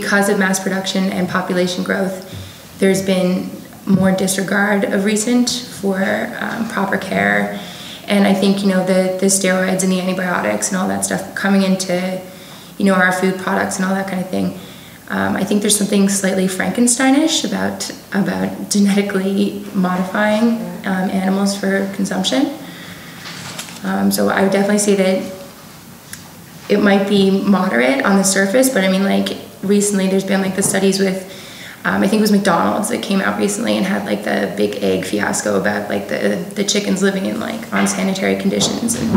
because of mass production and population growth, there's been more disregard of recent for proper care. And I think, the steroids and the antibiotics and all that stuff coming into, our food products and all that kind of thing. I think there's something slightly Frankensteinish about genetically modifying animals for consumption. So I would definitely say that it might be moderate on the surface, but I mean, like, recently there's been like the studies with, I think it was McDonald's that came out recently and had like the big egg fiasco about like the chickens living in like unsanitary conditions. And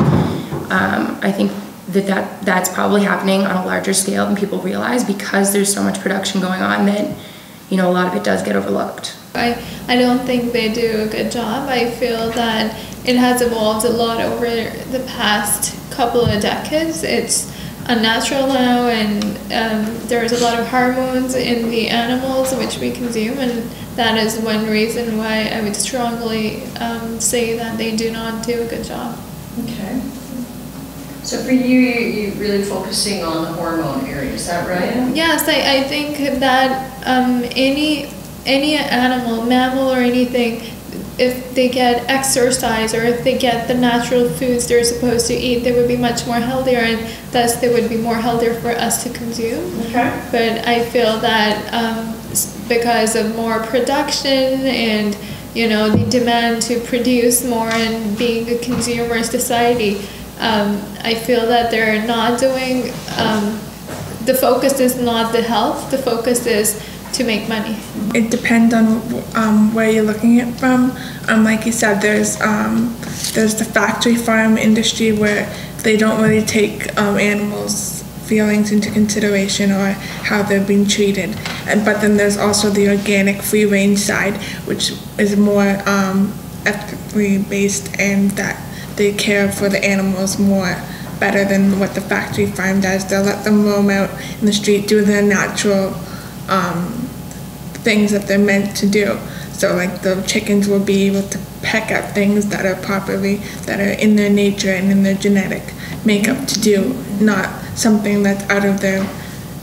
I think that's probably happening on a larger scale than people realize because there's so much production going on that, a lot of it does get overlooked. I don't think they do a good job. I feel that it has evolved a lot over the past couple of decades. It's unnatural now, and there's a lot of hormones in the animals which we consume, and that is one reason why I would strongly say that they do not do a good job. Okay. So for you, you're really focusing on the hormone area, is that right? Yes, I think that any animal, mammal or anything, if they get exercise or if they get the natural foods they're supposed to eat, they would be much more healthier, and thus they would be more healthier for us to consume. Okay. But I feel that because of more production and the demand to produce more and being a consumer society, I feel that they're not doing, the focus is not the health, the focus is to make money. It depends on where you're looking at from. Like you said, there's the factory farm industry where they don't really take animals' feelings into consideration or how they're being treated. But then there's also the organic free range side, which is more ethically based, and that they care for the animals more better than what the factory farm does. They'll let them roam out in the street, do their natural things that they're meant to do. So like the chickens will be able to peck at things that are in their nature and in their genetic makeup to do, not something that's out of their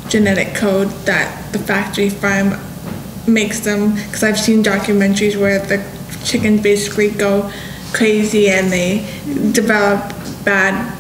genetic code that the factory farm makes them. Because I've seen documentaries where the chickens basically go crazy and they develop bad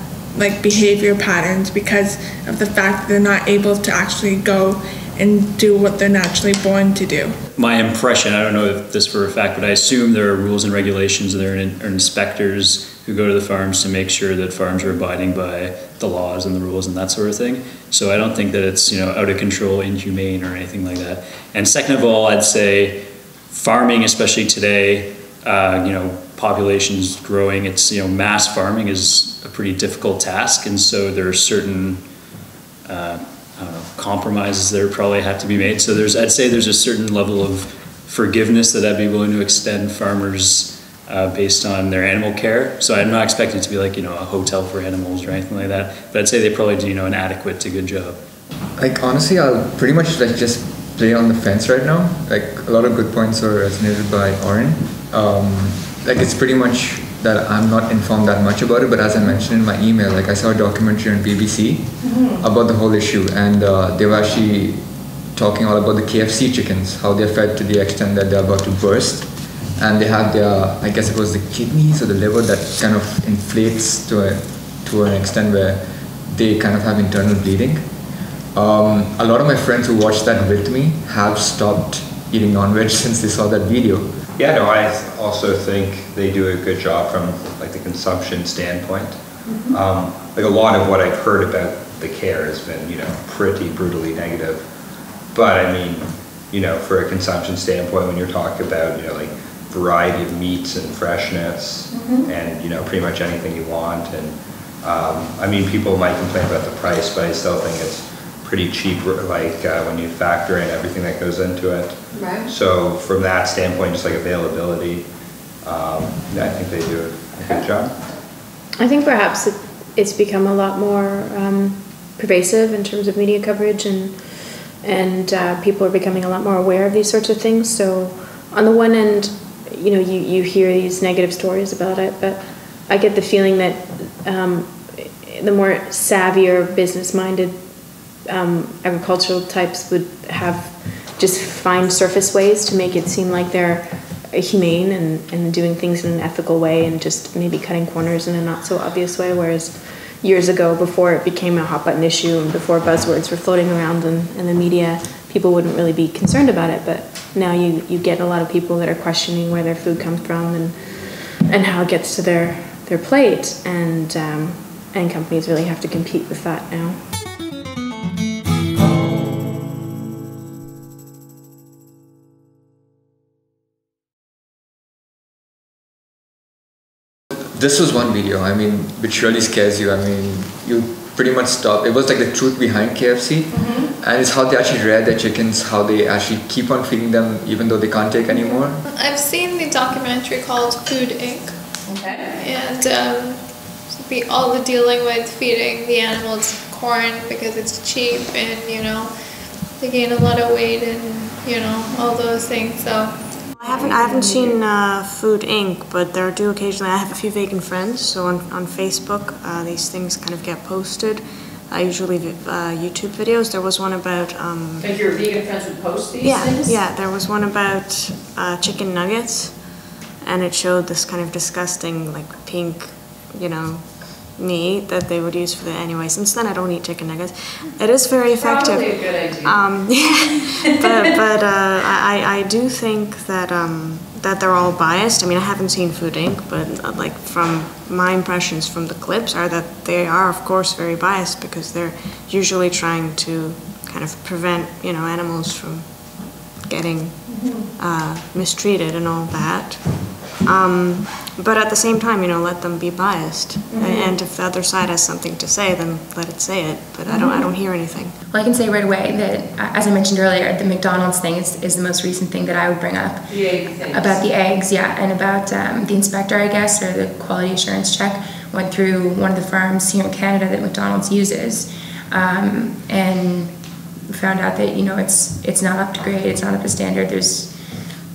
behavior patterns because of the fact that they're not able to actually go and do what they're naturally born to do. My impression, I don't know if this for a fact, but I assume there are rules and regulations, and there are inspectors who go to the farms to make sure that farms are abiding by the laws and the rules and that sort of thing. So I don't think that it's out of control, inhumane, or anything like that. And second of all, I'd say farming, especially today, population's growing. It's mass farming is a pretty difficult task, and so there are certain compromises that probably have to be made. So I'd say there's a certain level of forgiveness that I'd be willing to extend farmers based on their animal care. So I'm not expecting it to be like a hotel for animals or anything like that, but I'd say they probably do an adequate to good job. Honestly, I'll pretty much just play on the fence right now. A lot of good points are resonated by Oren. It's pretty much that I'm not informed that much about it, but as I mentioned in my email, I saw a documentary on BBC about the whole issue, and they were actually talking all about the KFC chickens, how they're fed to the extent that they're about to burst, and they have their, I guess it was the kidneys or the liver that kind of inflates to an extent where they kind of have internal bleeding. A lot of my friends who watched that with me have stopped eating non-veg since they saw that video. Yeah, no, I also think they do a good job from the consumption standpoint. A lot of what I've heard about the care has been, pretty brutally negative. But I mean, for a consumption standpoint, when you're talking about, variety of meats and freshness and, pretty much anything you want. And I mean, people might complain about the price, but I still think it's pretty cheap, when you factor in everything that goes into it. Right. So from that standpoint, just availability, I think they do a good job. I think perhaps it's become a lot more pervasive in terms of media coverage, and people are becoming a lot more aware of these sorts of things. So on the one end, you hear these negative stories about it, but I get the feeling that the more savvy or business-minded agricultural types would just find surface ways to make it seem like they're humane and doing things in an ethical way and just maybe cutting corners in a not so obvious way, whereas years ago, before it became a hot button issue and before buzzwords were floating around in the media, people wouldn't really be concerned about it. But now you get a lot of people that are questioning where their food comes from and how it gets to their plate, and companies really have to compete with that now. This was one video, I mean, which really scares you. I mean, you pretty much stop. It was like the truth behind KFC, and it's how they actually rear their chickens, how they actually keep on feeding them even though they can't take anymore. I've seen the documentary called Food Inc. Okay. And all the dealing with feeding the animals corn because it's cheap, and they gain a lot of weight and all those things. So I haven't seen Food Inc., but there do occasionally, I have a few vegan friends, so on Facebook these things kind of get posted, usually YouTube videos. There was one about... Like your vegan friends would post these things? Yeah, there was one about chicken nuggets, and it showed this kind of disgusting, like, pink, meat that they would use for anyway. Since then, I don't eat chicken nuggets. It is very effective. Probably a good idea. but I do think that that they're all biased. I mean, I haven't seen Food Inc., but like from my impressions from the clips are that they are, of course, very biased because they're usually trying to kind of prevent animals from getting mistreated and all that. But at the same time, let them be biased. And if the other side has something to say, then let it say it. But I don't hear anything. Well, I can say right away that, as I mentioned earlier, the McDonald's thing is the most recent thing that I would bring up. The egg things. About the eggs, yeah, and about the inspector, I guess, or the quality assurance check went through one of the farms here in Canada that McDonald's uses, and found out that it's not up to grade, it's not up to standard. There's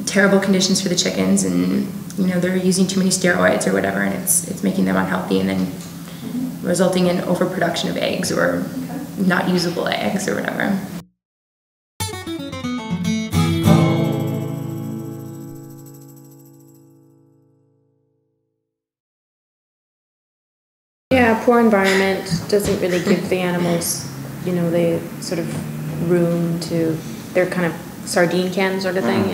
terrible conditions for the chickens, and they're using too many steroids or whatever, and it's making them unhealthy, and then resulting in overproduction of eggs or not usable eggs or whatever. Yeah, poor environment doesn't really give the animals, the sort of room to, they're kind of sardine can sort of thing,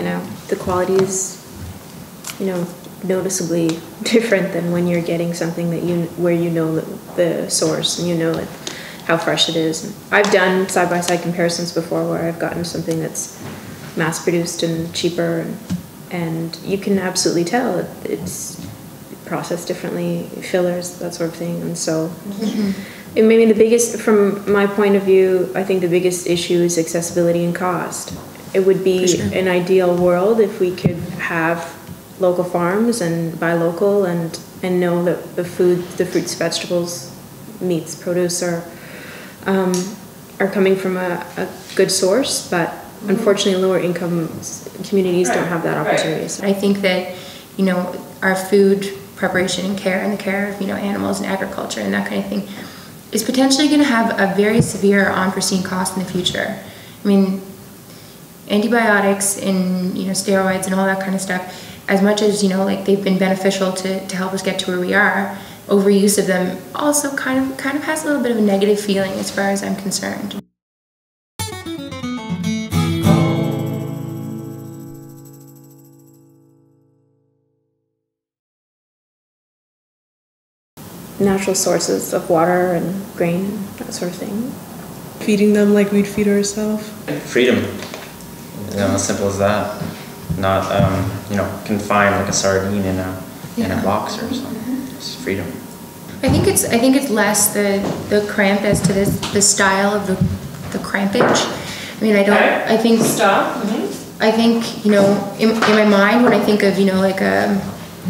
The quality is, noticeably different than when you're getting something that where the source and how fresh it is. And I've done side-by-side comparisons before where I've gotten something that's mass-produced and cheaper, and you can absolutely tell it's processed differently, fillers, that sort of thing. And so and maybe the biggest, from my point of view, I think the biggest issue is accessibility and cost. It would be an ideal world if we could have local farms and buy local and know that the fruits, vegetables, meats, produce are coming from a good source, but unfortunately lower income communities don't have that opportunity. So I think that, our food preparation and care, and the care of, animals and agriculture and that kind of thing is potentially going to have a very severe unforeseen cost in the future. I mean, antibiotics and, steroids and all that kind of stuff, as much as, they've been beneficial to help us get to where we are, overuse of them also kind of has a little bit of a negative feeling as far as I'm concerned. natural sources of water and grain, that sort of thing. Feeding them like we'd feed ourselves. Freedom, as simple as that. Not, confined like a sardine in a box or something. It's freedom. I think it's less the cramp as to the style of the crampage. I mean, I think Stop. I think, in my mind, when I think of, like a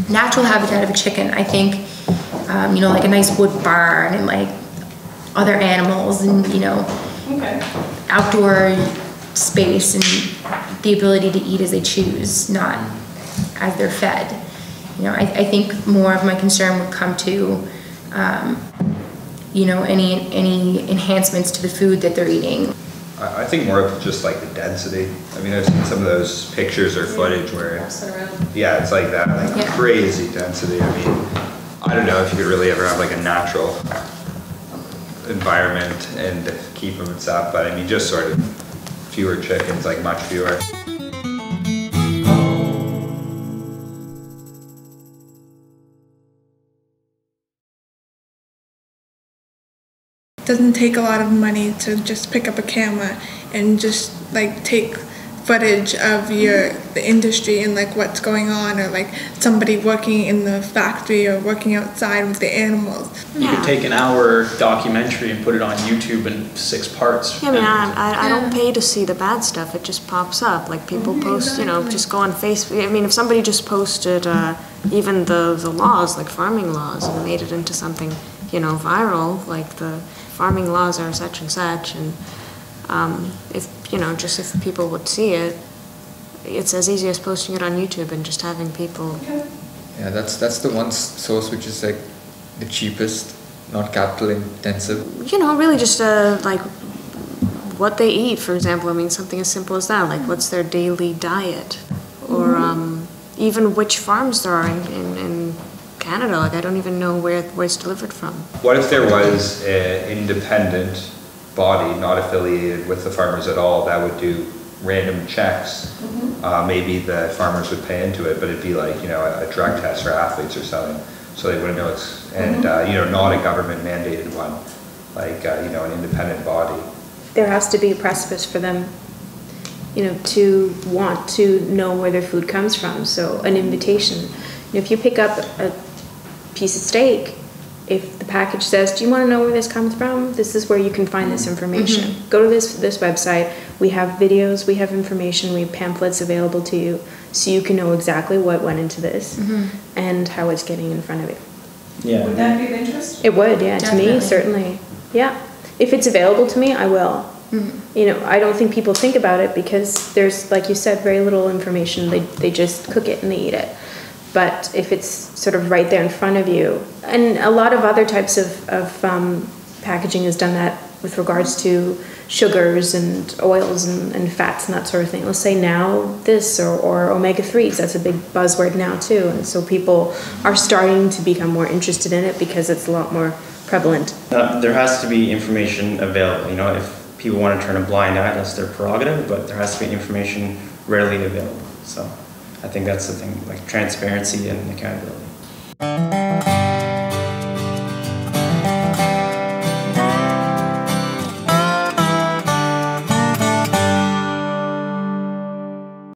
natural habitat of a chicken, I think, like a nice wood barn and like other animals and, outdoor space and the ability to eat as they choose, not as they're fed. I think more of my concern would come to, you know, any enhancements to the food that they're eating. I think more of just like the density. I mean, I've seen some of those pictures or footage where, yeah, it's like that, like Yeah. crazy density. I mean, I don't know if you could really ever have like a natural environment and keep them and stuff, but I mean, just sort of fewer chickens, like much fewer. Doesn't take a lot of money to just pick up a camera and just like take footage of the industry and like what's going on, or like somebody working in the factory or working outside with the animals. You could take an hour documentary and put it on YouTube in 6 parts. Yeah, I mean, I don't pay to see the bad stuff. It just pops up. Like people post, you know, just go on Facebook. I mean, if somebody just posted even the laws, like farming laws, and made it into something, you know, viral, like the farming laws are such and such, and if, you know, just if people would see it, it's as easy as posting it on YouTube and just having people. Yeah, that's the one source which is like the cheapest, not capital intensive. You know, really just like what they eat, for example. I mean, something as simple as that, like what's their daily diet, or even which farms there are in Canada. Like I don't even know where it's delivered from. What if there was an independent body not affiliated with the farmers at all that would do random checks? Maybe the farmers would pay into it, but it'd be like, you know, a drug test for athletes or something, so they wouldn't know it's, and you know, not a government mandated one, like you know, an independent body. There has to be a precipice for them, you know, to want to know where their food comes from. So an invitation. You know, if you pick up a piece of steak, if the package says, do you want to know where this comes from? This is where you can find this information. Go to this website. We have videos, we have information, we have pamphlets available to you, so you can know exactly what went into this and how it's getting in front of you. Yeah. Would that be of interest? It would, yeah, Definitely. to me, certainly. Yeah. If it's available to me, I will. You know, I don't think people think about it because there's, like you said, very little information. They just cook it and they eat it. But if it's sort of right there in front of you, and a lot of other types of packaging has done that with regards to sugars and oils and fats and that sort of thing. Let's say now this or omega-3s, that's a big buzzword now too. And so people are starting to become more interested in it because it's a lot more prevalent. There has to be information available. You know, if people want to turn a blind eye, that's their prerogative, but there has to be information readily available. So I think that's the thing, like transparency and accountability.